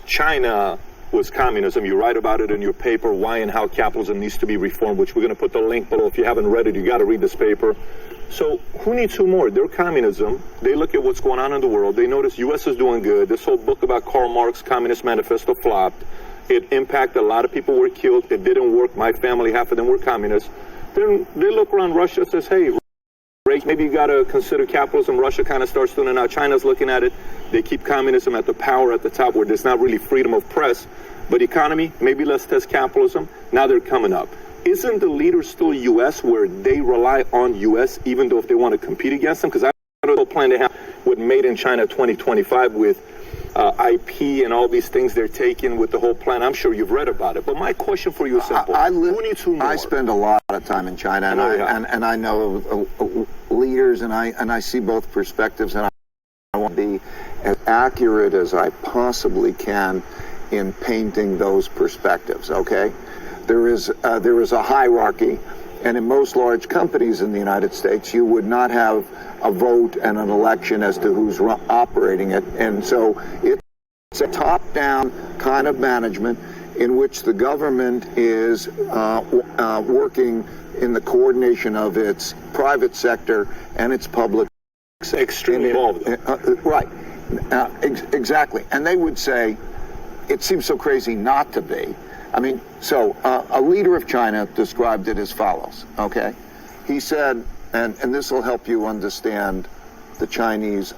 China was communism. You write about it in your paper, why and how capitalism needs to be reformed, which we're going to put the link below. If you haven't read it, you got to read this paper. So who needs who more? They're communism. They look at what's going on in the world. They notice U.S. is doing good. This whole book about Karl Marx, Communist Manifesto, flopped. It impacted. A lot of people were killed. It didn't work. My family, half of them were communists. Then they look around Russia and says, hey, maybe you got to consider capitalism. Russia kind of starts doing it now. China's looking at it. They keep communism at the power at the top where there's not really freedom of press. But economy, maybe let's test capitalism. Now they're coming up. Isn't the leader still U.S. where they rely on U.S. even though if they want to compete against them? Because I don't plan to have what Made in China 2025 with IP and all these things they're taking with the whole plan. I'm sure you've read about it. But my question for you is simple. Who needs who more? I spend a lot of time in China, and I know leaders, and I see both perspectives, and I want to be as accurate as I possibly can in painting those perspectives. Okay, there is a hierarchy, and in most large companies in the United States, you would not have a vote and an election as to who's operating it, and so it's a top-down kind of management in which the government is working in the coordination of its private sector and its public sector. Extremely involved. Right. Exactly. And they would say, it seems so crazy not to be. I mean, so a leader of China described it as follows, okay? He said, and this will help you understand the Chinese